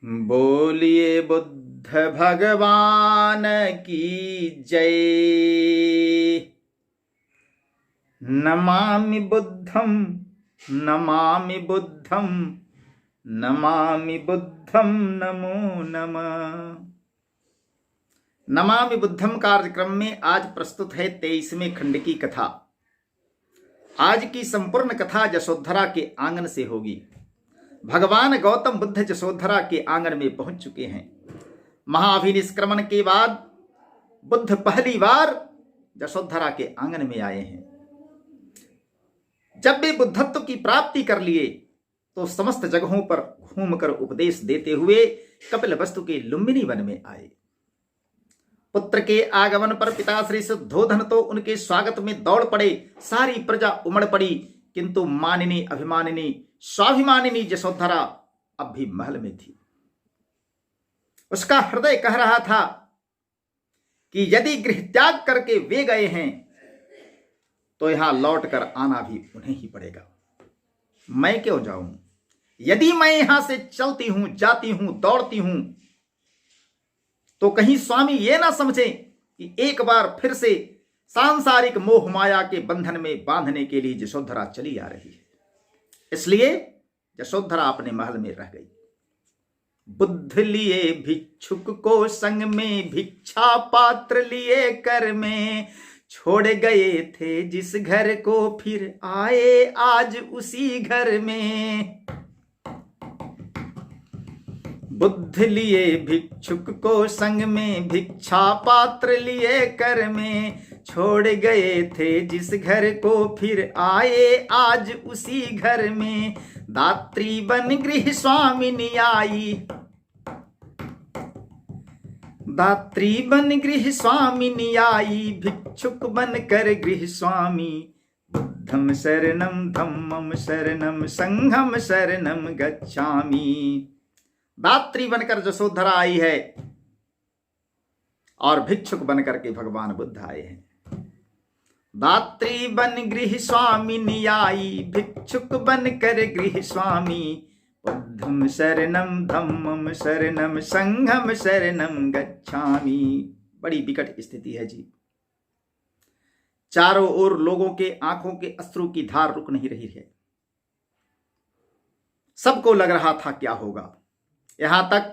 बोलिए बुद्ध भगवान की जय। नमामि बुद्धं नमामि बुद्धं नमामि बुद्धं नमो नमः। नमामि बुद्धम कार्यक्रम में आज प्रस्तुत है 23वें खंड की कथा। आज की संपूर्ण कथा जशोधरा के आंगन से होगी। भगवान गौतम बुद्ध जशोधरा के आंगन में पहुंच चुके हैं। महाभिनिष्क्रमण के बाद बुद्ध पहली बार जशोधरा के आंगन में आए हैं। जब वे बुद्धत्व की प्राप्ति कर लिए तो समस्त जगहों पर घूमकर उपदेश देते हुए कपिलवस्तु के लुम्बिनी वन में आए। पुत्र के आगमन पर पिता श्री शुद्धोधन तो उनके स्वागत में दौड़ पड़े। सारी प्रजा उमड़ पड़ी, किंतु मानिनी अभिमानिनी स्वाभिमानिनी जशोधरा अब भी महल में थी। उसका हृदय कह रहा था कि यदि गृह त्याग करके वे गए हैं तो यहां लौट कर आना भी उन्हें ही पड़ेगा। मैं क्यों जाऊं? यदि मैं यहां से चलती हूं, जाती हूं, दौड़ती हूं तो कहीं स्वामी ये ना समझे कि एक बार फिर से सांसारिक मोह माया के बंधन में बांधने के लिए जशोधरा चली आ रही है। इसलिए जशोधरा अपने महल में रह गई। बुद्ध लिए भिक्षुक को संग में, भिक्षा पात्र लिए कर में, छोड़ गए थे जिस घर को फिर आए आज उसी घर में। बुद्ध लिए भिक्षुक को संग में, भिक्षा पात्र लिए कर में, छोड़ गए थे जिस घर को फिर आए आज उसी घर में। दात्री बन गृह स्वामिनी आई, दात्री बन गृह स्वामिनी आई, भिक्षुक बन कर गृह स्वामी। बुद्धम शरणम धम्मम शरणम संघम शरणम गच्छामि। दात्री बनकर जशोधरा आई है और भिक्षुक बनकर के भगवान बुद्ध आए हैं। दात्री बन गृह स्वामिनी आई, भिक्षुक बन कर गृह स्वामी। बुद्धम शरणम धम्मम शरणम संघम शरणम गच्छामि। बड़ी विकट स्थिति है जी। चारों ओर लोगों के आंखों के अश्रु की धार रुक नहीं रही है। सबको लग रहा था क्या होगा। यहां तक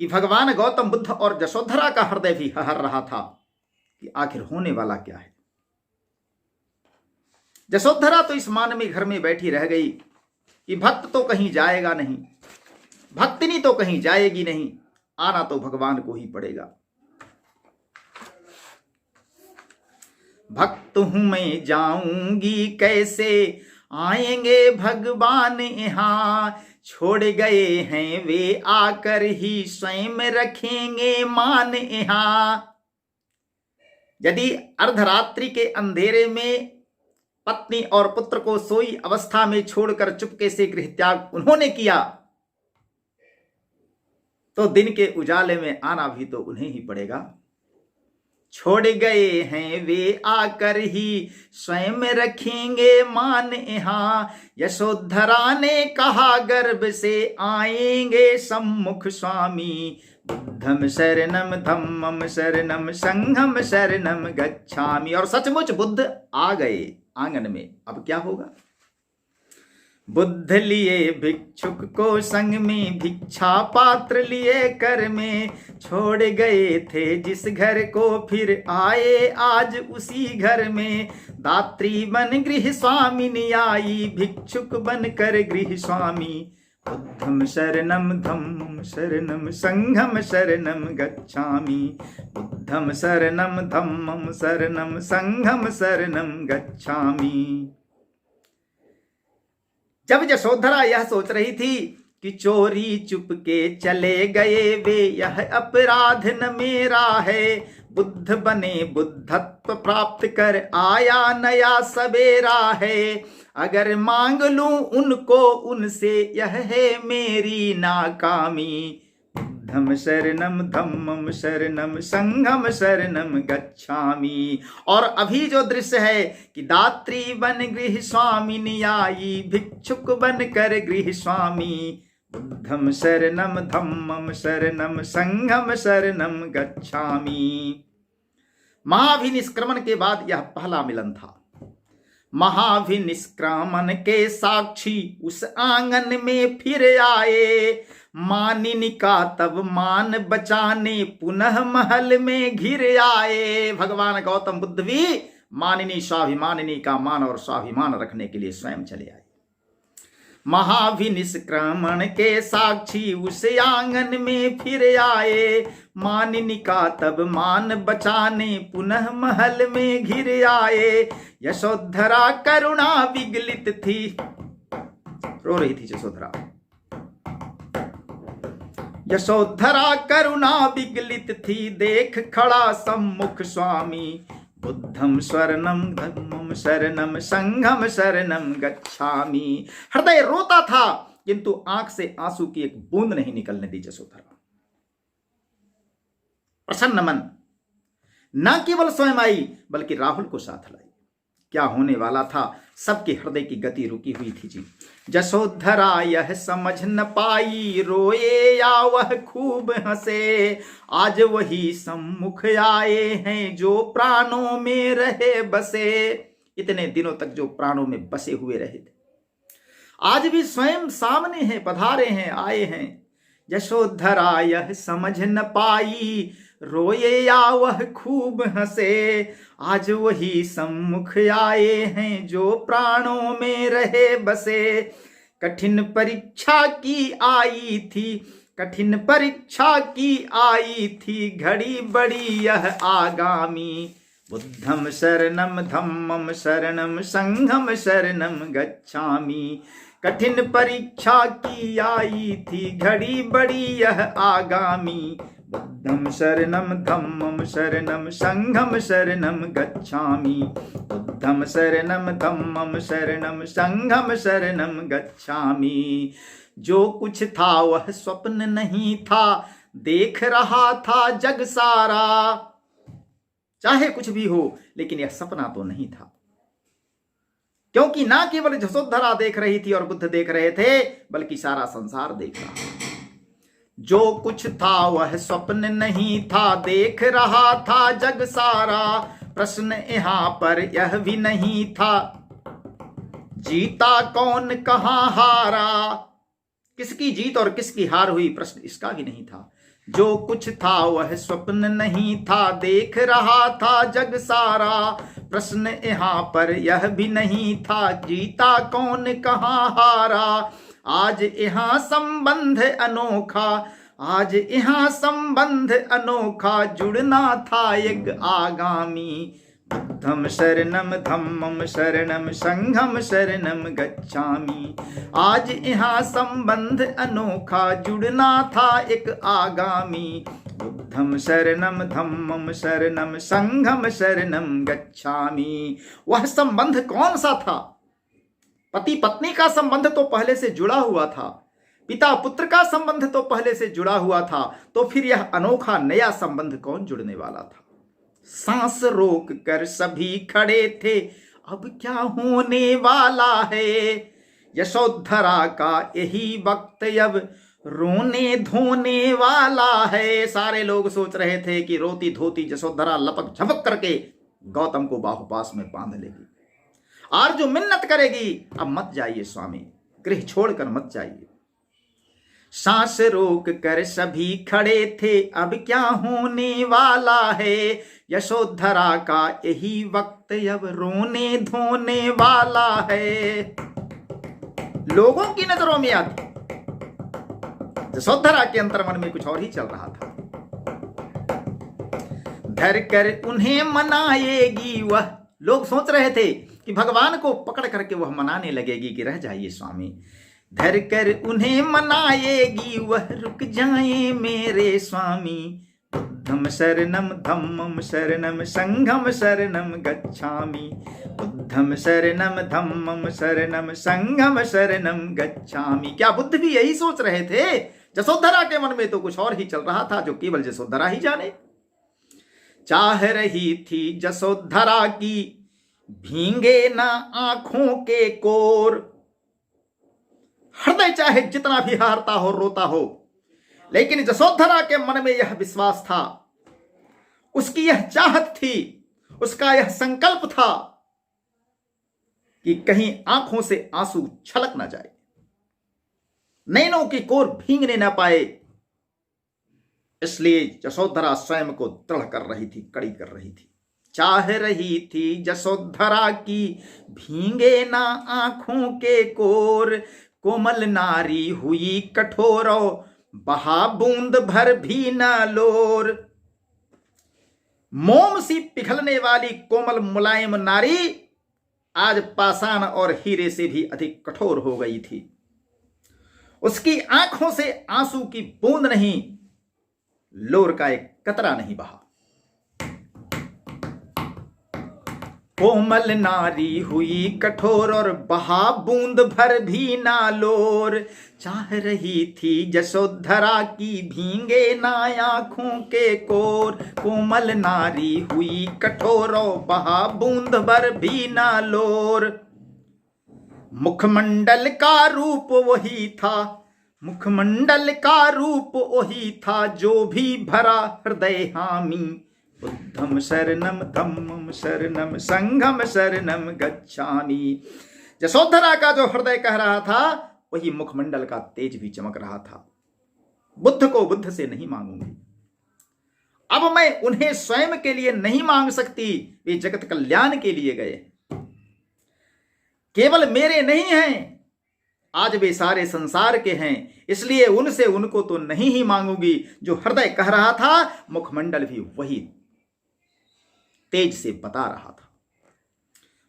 कि भगवान गौतम बुद्ध और जशोधरा का हृदय भी हहर रहा था कि आखिर होने वाला क्या है। जशोधरा तो इस मान में घर में बैठी रह गई कि भक्त तो कहीं जाएगा नहीं, भक्तिनी तो कहीं जाएगी नहीं, आना तो भगवान को ही पड़ेगा। भक्त हूं मैं जाऊंगी कैसे, आएंगे भगवान यहां। छोड़ गए हैं वे आकर ही स्वयं रखेंगे मान यहां। यदि अर्धरात्रि के अंधेरे में पत्नी और पुत्र को सोई अवस्था में छोड़कर चुपके से गृह त्याग उन्होंने किया तो दिन के उजाले में आना भी तो उन्हें ही पड़ेगा। छोड़ गए हैं वे आकर ही स्वयं रखेंगे मान यहां। यशोधरा ने कहा गर्भ से आएंगे सम्मुख स्वामी। बुद्धम शरणम धम्मम शरणम संघम शरणम गच्छामि। और सचमुच बुद्ध आ गए आंगन में। अब क्या होगा? बुद्ध लिए भिक्षुक को संग में, भिक्षा पात्र लिए कर में, छोड़ गए थे जिस घर को फिर आए आज उसी घर में। दात्री बन गृह स्वामिनी आई, भिक्षुक बन कर गृह स्वामी। बुद्धम शरणम धम्मम शरणम संघम शरणम गच्छामि। बुद्धम शरणम धम्मम शरणम संघम शरणम गच्छामि। जब जशोधरा यह सोच रही थी कि चोरी चुपके चले गए वे, यह अपराध न मेरा है। बुद्ध बने बुद्धत्व प्राप्त कर आया नया सवेरा है। अगर मांग लूं उनको उनसे, यह है मेरी नाकामी। बुद्धम शरणम धम्मम शरणम संघम शरणम गच्छामि। और अभी जो दृश्य है कि दात्री बन गृह स्वामिनी आई, भिक्षुक बन कर गृह स्वामी। बुद्धं शरणं धम्मं शरणं संघं शरणं गच्छामि। महाभिनिष्क्रमण के बाद यह पहला मिलन था। महाभिनिष्क्रमण के साक्षी उस आंगन में फिर आए, मानिनी का तब मान बचाने पुनः महल में घिर आए। भगवान गौतम बुद्ध भी मानिनी स्वाभिमानिनी का मान और स्वाभिमान रखने के लिए स्वयं चले आए। महाभिनिष्क्रमण के साक्षी उस आंगन में फिर आए, मानिनी का तब मान बचाने पुनः महल में घिर आए। यशोधरा करुणा विगलित थी, रो रही थी यशोधरा। यशोधरा करुणा विगलित थी, देख खड़ा सम्मुख स्वामी। बुद्धं शरणं धम्मं शरणं संघं शरणं गच्छामि। हृदय रोता था किंतु आंख से आंसू की एक बूंद नहीं निकलने दी यशोधरा। प्रसन्न मन न केवल स्वयं आई बल्कि राहुल को साथ लाई। क्या होने वाला था, सबके हृदय की गति रुकी हुई थी जी। यशोधरा यह समझ न पाई, रोए या वह खूब हंसे। आज वही सम्मुख आए हैं जो प्राणों में रहे बसे। इतने दिनों तक जो प्राणों में बसे हुए रहे थे, आज भी स्वयं सामने हैं, पधारे हैं, आए हैं। यशोधरा यह समझ न पाई, रोए या वह खूब हंसे। आज वही सम्मुख आए हैं जो प्राणों में रहे बसे। कठिन परीक्षा की आई थी, कठिन परीक्षा की आई थी, घड़ी बड़ी यह आगामी। बुद्धं शरणं धम्मं शरणं संघं शरणं गच्छामि। कठिन परीक्षा की आई थी, घड़ी बड़ी यह आगामी। बुद्धं शरणं धम्मं शरणं संघं शरणं गच्छामि। बुद्धं शरणं धम्मं शरणं संघं शरणं गच्छामि। जो कुछ था वह स्वप्न नहीं था, देख रहा था जग सारा। चाहे कुछ भी हो लेकिन यह सपना तो नहीं था, क्योंकि ना केवल यशोधरा देख रही थी और बुद्ध देख रहे थे बल्कि सारा संसार देख रहा था। जो कुछ था वह स्वप्न नहीं था, देख रहा था जग सारा। प्रश्न यहां पर यह भी नहीं था, जीता कौन कहां हारा। किसकी जीत और किसकी हार हुई, प्रश्न इसका भी नहीं था। जो कुछ था वह स्वप्न नहीं था, देख रहा था जग सारा। प्रश्न यहां पर यह भी नहीं था, जीता कौन कहां हारा। आज यहाँ संबंध अनोखा, आज यहाँ संबंध अनोखा, जुड़ना था एक आगामी। बुद्धं शरणं धम्मं शरणं संघं शरणं गच्छामि। आज यहाँ संबंध अनोखा, जुड़ना था एक आगामी। बुद्धं शरणं धम्मं शरणं संघं शरणं गच्छामि। वह संबंध कौन सा था? पति पत्नी का संबंध तो पहले से जुड़ा हुआ था, पिता पुत्र का संबंध तो पहले से जुड़ा हुआ था, तो फिर यह अनोखा नया संबंध कौन जुड़ने वाला था? सांस रोक कर सभी खड़े थे, अब क्या होने वाला है। यशोधरा का यही वक्त अब रोने धोने वाला है। सारे लोग सोच रहे थे कि रोती धोती यशोधरा लपक झपक करके गौतम को बाहुपास में बांध लेगी और जो मिन्नत करेगी, अब मत जाइए स्वामी, गृह छोड़कर मत जाइए। सांस रोक कर सभी खड़े थे, अब क्या होने वाला है। यशोधरा का यही वक्त अब रोने धोने वाला है। लोगों की नजरों में आती, यशोधरा के अंतर्मन में कुछ और ही चल रहा था। धर कर उन्हें मनाएगी वह, लोग सोच रहे थे कि भगवान को पकड़ करके वह मनाने लगेगी कि रह जाइए स्वामी। धर कर उन्हें मनाएगी वह, रुक जाए मेरे स्वामी। बुद्धं शरणं धम्मं शरणं संघं शरणं गच्छामि। बुद्धं शरणं धम्मं शरणं संघं शरणं गच्छामि। क्या बुद्ध भी यही सोच रहे थे? यशोधरा के मन में तो कुछ और ही चल रहा था जो केवल यशोधरा ही जाने। चाह रही थी यशोधरा की भींगे ना आंखों के कोर, हृदय चाहे जितना भी हारता हो, रोता हो, लेकिन यशोधरा के मन में यह विश्वास था, उसकी यह चाहत थी, उसका यह संकल्प था कि कहीं आंखों से आंसू छलक ना जाए, नैनों की कोर भींगने ना पाए। इसलिए यशोधरा स्वयं को दृढ़ कर रही थी, कड़ी कर रही थी। चाह रही थी यशोधरा की भींगे ना आंखों के कोर, कोमल नारी हुई कठोर, बहा बूंद भर भी न लोर। मोम सी पिघलने वाली कोमल मुलायम नारी आज पाषाण और हीरे से भी अधिक कठोर हो गई थी। उसकी आंखों से आंसू की बूंद नहीं, लोर का एक कतरा नहीं बहा। कोमल नारी हुई कठोर और बहा बूंद भर भी ना लोर। चाह रही थी यशोधरा की भींगे ना आंखों के कोर, कोमल नारी हुई कठोर और बहा बूंद भर भी ना लोर। मुखमंडल का रूप वही था, मुखमंडल का रूप वही था, जो भी भरा हृदय हामी। बुद्धम शरणम धम्मम शरणम संघम शरणम गच्छामि। यशोधरा का जो हृदय कह रहा था, वही मुखमंडल का तेज भी चमक रहा था। बुद्ध को बुद्ध से नहीं मांगूंगी, अब मैं उन्हें स्वयं के लिए नहीं मांग सकती, वे जगत कल्याण के लिए गए, केवल मेरे नहीं हैं, आज वे सारे संसार के हैं, इसलिए उनसे उनको तो नहीं ही मांगूंगी। जो हृदय कह रहा था, मुखमंडल भी वही तेज से बता रहा था।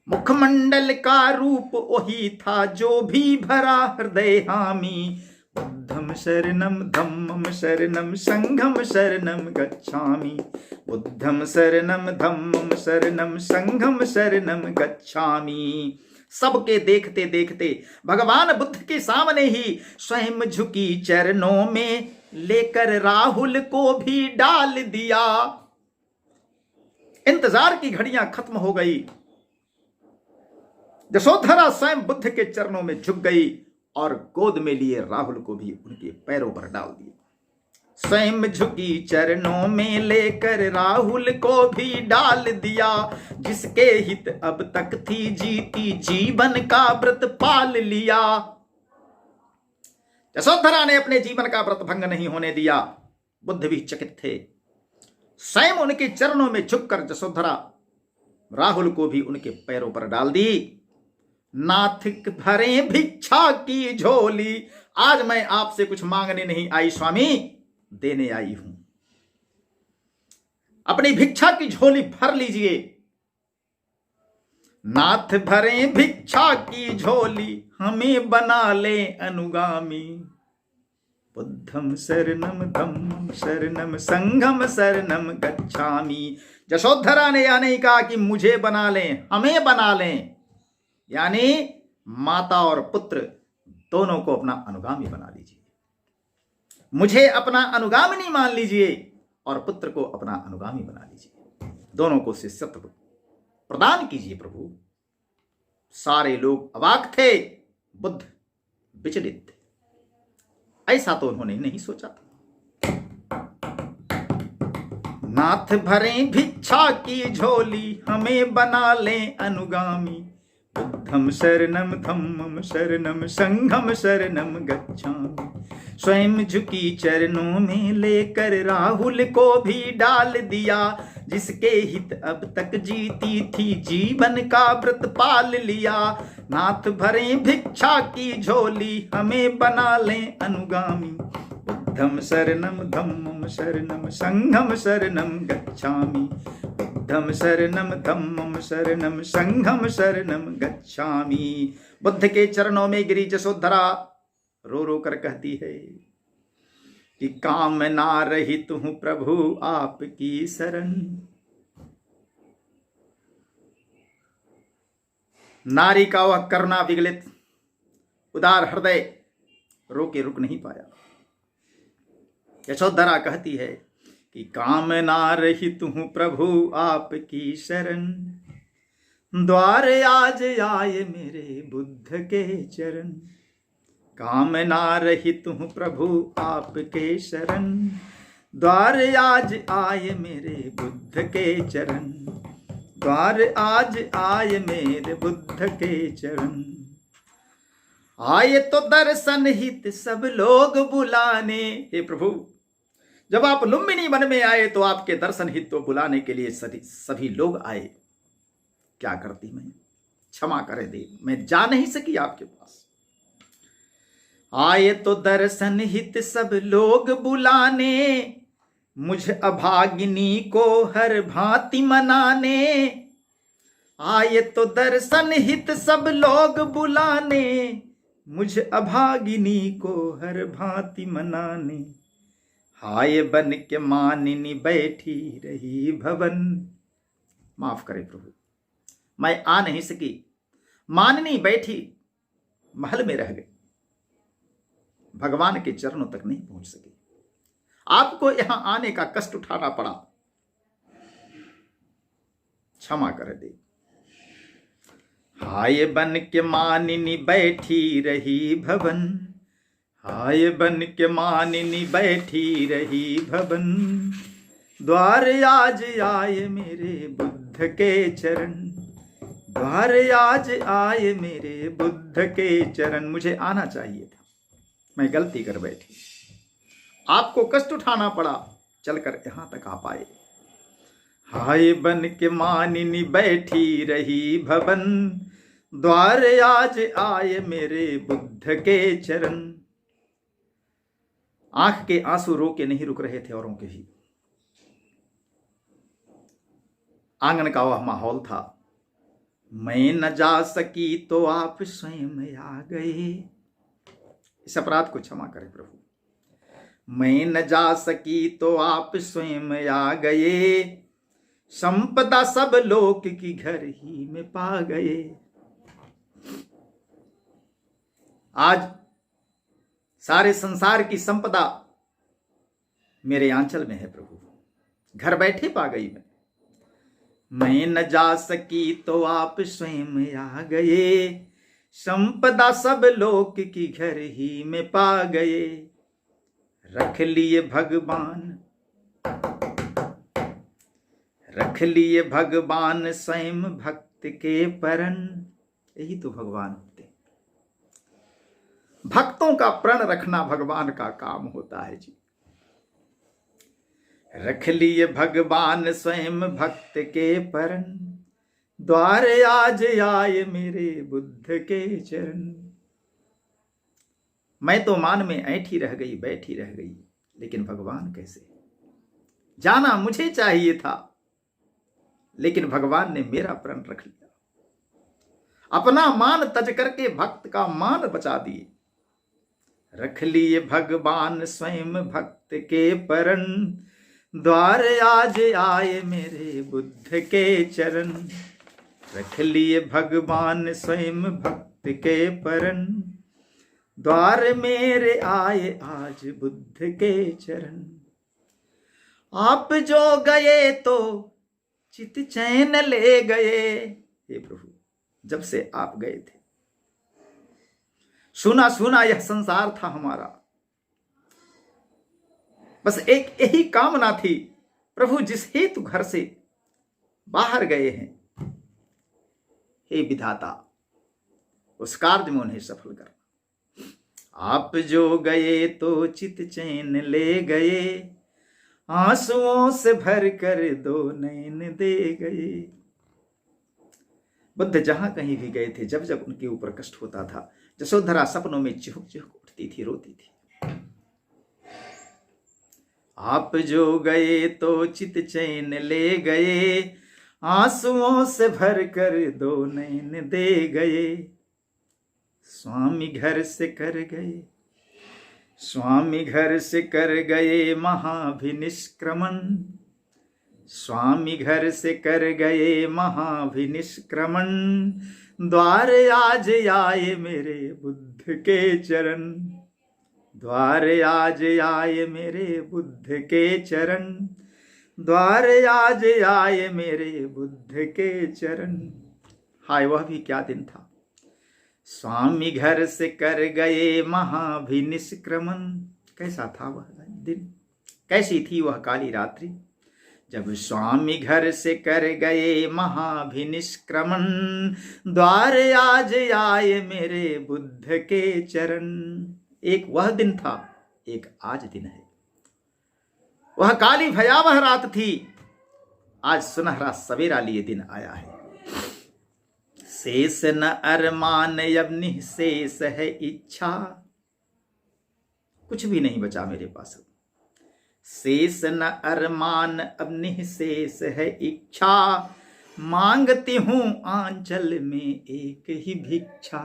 मुखमंडल का रूप वही था, जो भी भरा हृदय हामी। बुद्धम शरणम धम्मम शरणम संघम शरणम गच्छामि। बुद्धम शरणम धम्मम शरणम संघम शरणम गच्छामि। सबके देखते देखते भगवान बुद्ध के सामने ही स्वयं झुकी चरणों में, लेकर राहुल को भी डाल दिया। इंतजार की घड़ियां खत्म हो गई। यशोधरा स्वयं बुद्ध के चरणों में झुक गई और गोद में लिए राहुल को भी उनके पैरों पर डाल दिया। स्वयं झुकी चरणों में लेकर राहुल को भी डाल दिया, जिसके हित अब तक थी जीती जीवन का व्रत पाल लिया। यशोधरा ने अपने जीवन का व्रत भंग नहीं होने दिया। बुद्ध भी चकित थे। स्वयं उनके चरणों में झुककर यशोधरा राहुल को भी उनके पैरों पर डाल दी। नाथ भरे भिक्षा की झोली, आज मैं आपसे कुछ मांगने नहीं आई स्वामी, देने आई हूं। अपनी भिक्षा की झोली भर लीजिए। नाथ भरे भिक्षा की झोली, हमें बना ले अनुगामी। बुद्धम शरणम धम्मम शरणम संघम शरणम गच्छामि। यशोधरा ने यह नहीं कहा कि मुझे बना लें, हमें बना लें, यानी माता और पुत्र दोनों को अपना अनुगामी बना लीजिए। मुझे अपना अनुगामिनी मान लीजिए और पुत्र को अपना अनुगामी बना लीजिए। दोनों को शिष्यत्व प्रदान कीजिए प्रभु। सारे लोग अवाक थे, बुद्ध विचलित थे। ऐसा तो उन्होंने नहीं सोचा था। नाथ भरे भिक्षा की झोली, हमें बना लें अनुगामी। बुद्धम शरणम धम्मम शरणम संघम शरणम गच्छामि। स्वयं झुकी चरणों में लेकर राहुल को भी डाल दिया, जिसके हित अब तक जीती थी जीवन का व्रत पाल लिया। नाथ भरे भिक्षा की झोली, हमें बना लें अनुगामी। बुद्धम शरणम धम्मम शरणम संघम शरणम गच्छामि। बुद्धम शरणम धम्मम शरणम संघम शरणम गच्छामि। बुद्ध के चरणों में गिरी यशोधरा रो रो कर कहती है कि काम ना रहित हूं प्रभु आपकी शरण। नारी का वह करुणा विगलित उदार हृदय रो के रुक नहीं पाया। यशोधरा कहती है कि काम ना रहित हूं प्रभु आपकी शरण। द्वार आज आए मेरे बुद्ध के चरण। कामना रहित हूँ प्रभु आपके शरण, द्वार आज आए मेरे बुद्ध के चरण, द्वार आज आए मेरे बुद्ध के चरण। आए तो दर्शन हित सब लोग बुलाने, हे प्रभु जब आप लुम्बिनी वन में आए तो आपके दर्शन हित तो बुलाने के लिए सभी लोग आए। क्या करती मैं, क्षमा करे दे, मैं जा नहीं सकी आपके पास। आए तो दर्शन हित सब लोग बुलाने, मुझ अभागिनी को हर भांति मनाने। आए तो दर्शन हित सब लोग बुलाने, मुझ अभागिनी को हर भांति मनाने। हाय बन के मानिनी बैठी रही भवन, माफ करे प्रभु मैं आ नहीं सकी, मानिनी बैठी महल में रह गई, भगवान के चरणों तक नहीं पहुंच सकी। आपको यहां आने का कष्ट उठाना पड़ा, क्षमा कर दे। हाय बन के मानिनी बैठी रही भवन, हाय बन के मानिनी बैठी रही भवन, द्वार आज आए मेरे बुद्ध के चरण, द्वार आज आए मेरे बुद्ध के चरण। मुझे आना चाहिए था, मैं गलती कर बैठी, आपको कष्ट उठाना पड़ा, चलकर यहां तक आ पाए। हाय बन के मानिनी बैठी रही भवन, द्वार आज आए मेरे बुद्ध के चरण। आंख के आंसू रो के नहीं रुक रहे थे औरों के ही। आंगन का वह माहौल था, मैं न जा सकी तो आप स्वयं आ गए। इस अपराध को क्षमा करें प्रभु। मैं न जा सकी तो आप स्वयं आ गए, संपदा सब लोक की घर ही में पा गए। आज सारे संसार की संपदा मेरे आंचल में है प्रभु, घर बैठे पा गई मैं न जा सकी तो आप स्वयं आ गए, संपदा सब लोक की घर ही में पा गए। रख लिए भगवान, रख लिए भगवान स्वयं भक्त के परन। यही तो भगवान होते, भक्तों का प्रण रखना भगवान का काम होता है जी। रख लिए भगवान स्वयं भक्त के परन, द्वार आज आए मेरे बुद्ध के चरण। मैं तो मान में ऐठी रह गई, बैठी रह गई, लेकिन भगवान कैसे? जाना मुझे चाहिए था, लेकिन भगवान ने मेरा प्रण रख लिया। अपना मान तज करके भक्त का मान बचा दिए। रख लिए भगवान स्वयं भक्त के परन, द्वार आज आए मेरे बुद्ध के चरण। रख लिए भगवान स्वयं भक्त के परन, द्वार मेरे आए आज बुद्ध के चरण। आप जो गए तो चित चैन ले गए। हे प्रभु, जब से आप गए थे सुना सुना यह संसार था हमारा। बस एक यही कामना थी प्रभु, जिस हेतु घर से बाहर गए हैं, हे विधाता उस कार्य में उन्हें सफल करना। आप जो गए तो चित चैन ले गए, आंसुओं से भर कर दो नैन दे गए। बुद्ध जहां कहीं भी गए थे, जब जब उनके ऊपर कष्ट होता था, यशोधरा सपनों में चिहुक चिहुक उठती थी, रोती थी। आप जो गए तो चित चैन ले गए, आंसुओं से भर कर दो नैन दे गए। स्वामी घर से कर गए, स्वामी घर से कर गए महाभिनिष्क्रमण। स्वामी घर से कर गए महाभिनिष्क्रमण, द्वार आज आए मेरे बुद्ध के चरण। द्वार आज आए मेरे बुद्ध के चरण, द्वार आज आए मेरे बुद्ध के चरण। हाय वह भी क्या दिन था, स्वामी घर से कर गए महाभिनिष्क्रमण। कैसा था वह दिन, कैसी थी वह काली रात्रि जब स्वामी घर से कर गए महाभिनिष्क्रमण। द्वार आज आए मेरे बुद्ध के चरण। एक वह दिन था, एक आज दिन है। वह काली भयावह रात थी, आज सुनहरा सवेरा लिए दिन आया है। शेष न अरमान अब निःशेष है इच्छा। कुछ भी नहीं बचा मेरे पास। शेष न अरमान अब निःशेष है इच्छा। मांगती हूं आंचल में एक ही भिक्षा।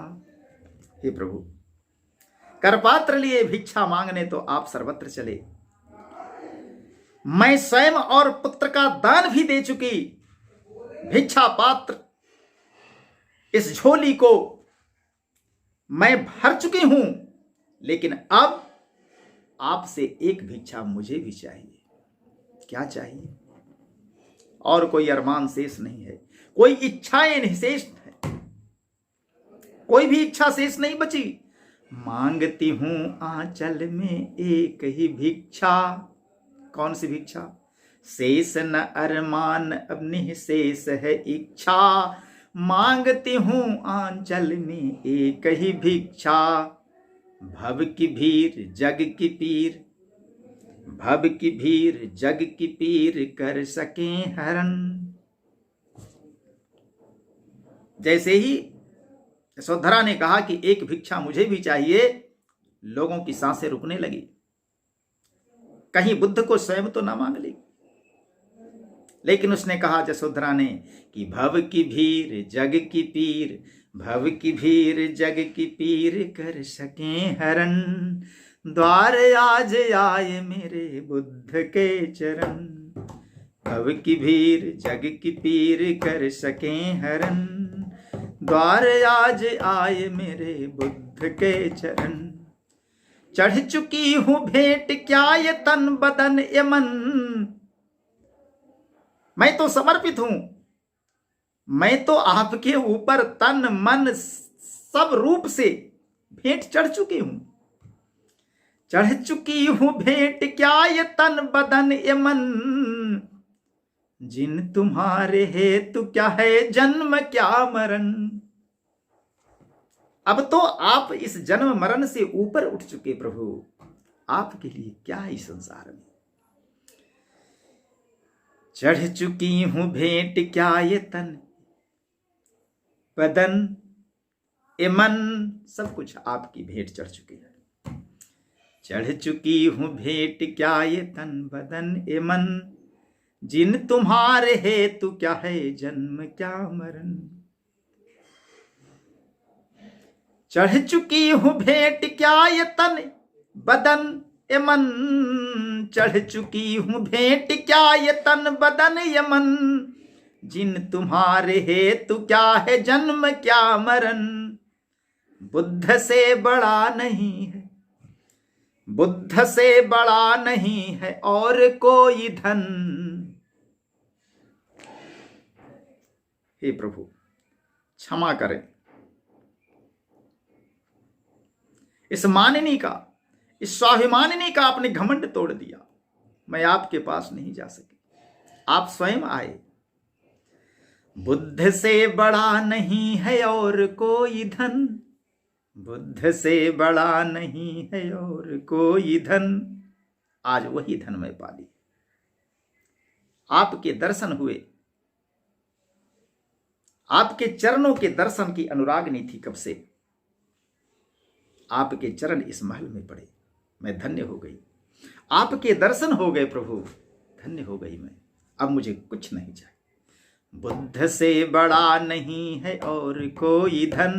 हे प्रभु, करपात्र लिए भिक्षा मांगने तो आप सर्वत्र चले। मैं स्वयं और पुत्र का दान भी दे चुकी। भिक्षा पात्र इस झोली को मैं भर चुकी हूं, लेकिन अब आपसे एक भिक्षा मुझे भी चाहिए। क्या चाहिए? और कोई अरमान शेष नहीं है, कोई इच्छाएं नहीं शेष है, कोई भी इच्छा शेष नहीं बची। मांगती हूं आंचल में एक ही भिक्षा। कौन सी भिक्षा? शेष न अरमान अब निःशेष है इच्छा। मांगती हूं आंचल में एक ही भिक्षा। भव की भीड़ जग की पीर, भव की भीड़ जग की पीर कर सके हरण। जैसे ही यशोधरा ने कहा कि एक भिक्षा मुझे भी चाहिए, लोगों की सांसें रुकने लगी। कहीं बुद्ध को स्वयं तो ना मांग ली, लेकिन उसने कहा यशोधरा ने कि भव की भीड़ जग की पीर, भव की भीड़ जग की पीर कर सके हरण। द्वार आज आए मेरे बुद्ध के चरण। भव की भीड़ जग की पीर कर सके हरण। द्वार आज आए मेरे बुद्ध के चरण। चढ़ चुकी हूं भेंट क्या ये तन बदन ये मन। मैं तो समर्पित हूं, मैं तो आपके ऊपर तन मन सब रूप से भेंट चढ़ चुकी हूं। चढ़ चुकी हूं भेंट क्या ये तन बदन ये मन। जिन तुम्हारे हेतु क्या है जन्म क्या मरण। अब तो आप इस जन्म मरण से ऊपर उठ चुके प्रभु। आपके लिए क्या है इस संसार में। चढ़ चुकी हूं भेंट क्या ये तन बदन ए मन। सब कुछ आपकी भेंट चढ़ चुकी है। चढ़ चुकी हूं भेंट क्या ये तन बदन ए मन। जिन तुम्हारे हेतु क्या है जन्म क्या मरण। चढ़ चुकी हूं भेंट क्या ये तन बदन ए मन। चढ़ चुकी हूं भेंट क्या ये तन बदन ये मन। जिन तुम्हारे हेतु क्या है जन्म क्या मरण। बुद्ध से बड़ा नहीं है, बुद्ध से बड़ा नहीं है और कोई धन। हे प्रभु क्षमा करें। इस मानिनी का, इस स्वाभिमानिनी का आपने घमंड तोड़ दिया। मैं आपके पास नहीं जा सकी, आप स्वयं आए। बुद्ध से बड़ा नहीं है और कोई धन। बुद्ध से बड़ा नहीं है और कोई धन। आज वही धन मैं पा ली। आपके दर्शन हुए, आपके चरणों के दर्शन की अनुरागनी थी कब से। आपके चरण इस महल में पड़े, मैं धन्य हो गई। आपके दर्शन हो गए प्रभु, धन्य हो गई मैं। अब मुझे कुछ नहीं चाहिए। बुद्ध से बड़ा नहीं है और कोई धन।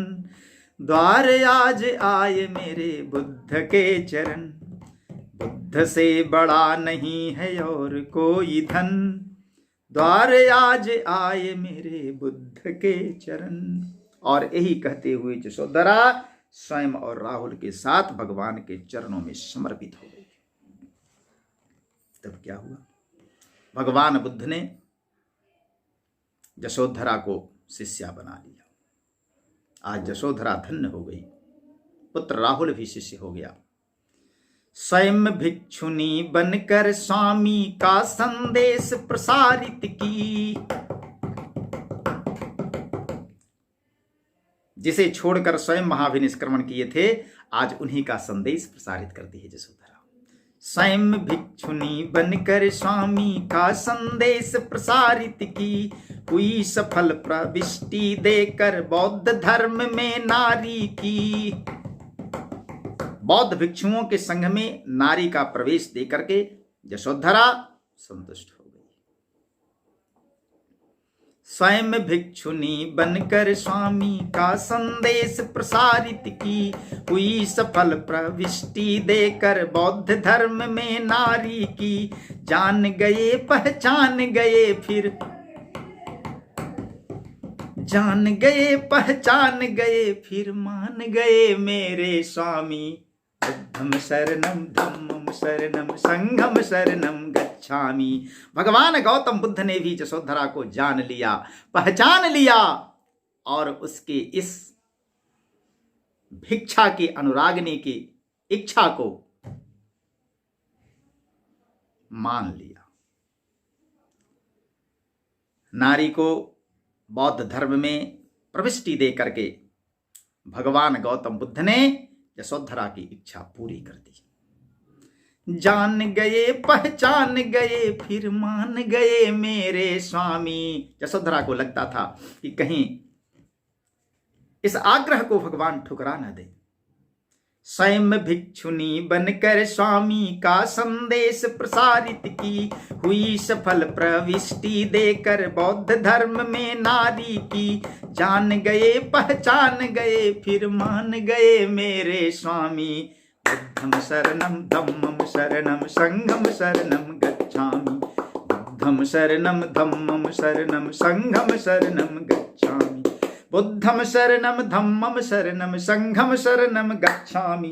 द्वार आज आए मेरे बुद्ध के चरण। बुद्ध से बड़ा नहीं है और कोई धन। द्वार आज आए मेरे बुद्ध के चरण। और यही कहते हुए यशोधरा स्वयं और राहुल के साथ भगवान के चरणों में समर्पित हो गई। तब क्या हुआ? भगवान बुद्ध ने यशोधरा को शिष्या बना लिया। आज यशोधरा धन्य हो गई, पुत्र राहुल भी शिष्य हो गया। स्वयं भिक्षुनी बनकर स्वामी का संदेश प्रसारित की। जिसे छोड़कर स्वयं महाभिनिष्क्रमण किए थे, आज उन्हीं का संदेश प्रसारित करती है यशोधरा। स्वयं भिक्षुनी बनकर स्वामी का संदेश प्रसारित की, हुई सफल प्रविष्टि देकर बौद्ध धर्म में नारी की। बौद्ध भिक्षुओं के संघ में नारी का प्रवेश देकर के यशोधरा संतुष्ट हो गई। स्वयं भिक्षुनी बनकर स्वामी का संदेश प्रसारित की, हुई सफल प्रविष्टि देकर बौद्ध धर्म में नारी की। जान गए पहचान गए फिर, जान गए पहचान गए फिर मान गए मेरे स्वामी। बुद्धम शरणम धम्मम शरणम संघम शरणम गच्छामि। भगवान गौतम बुद्ध ने भी यशोधरा को जान लिया, पहचान लिया और उसके इस भिक्षा के अनुरागनी की इच्छा को मान लिया। नारी को बौद्ध धर्म में प्रविष्टि दे करके भगवान गौतम बुद्ध ने यशोधरा की इच्छा पूरी कर दी। जान गए पहचान गए फिर मान गए मेरे स्वामी। यशोधरा को लगता था कि कहीं इस आग्रह को भगवान ठुकरा न दे। स्वयं भिक्षुनी बनकर स्वामी का संदेश प्रसारित की, हुई सफल प्रविष्टि देकर बौद्ध धर्म में नारी की। जान गए पहचान गए फिर मान गए मेरे स्वामी। बुद्धम शरणम धम्मम शरणम संघम शरणम गच्छामि। बुद्धम शरणम धम्मम शरणम संघम शरणम गच्छामि। बुद्धम शरणम धम्मम शरणम संघम शरणम गच्छामि।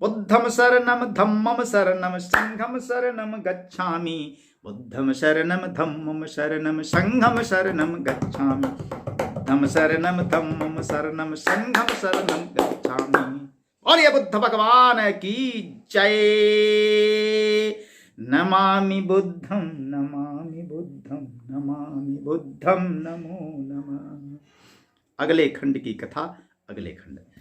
बुद्धम शरणम धम्मम शरणम संघम शरणम गच्छामि। बुद्धम शरणम धम्मम शरणम संघम शरणम गच्छामि। बुद्धम शरणम धम्मम शरणम संघम शरणम गच्छामि। और ये बुद्ध भगवान की जय। नमामि बुद्धम नमामि बुद्धम नमामि बुद्धम नमो नमः। अगले खंड की कथा अगले खंड में।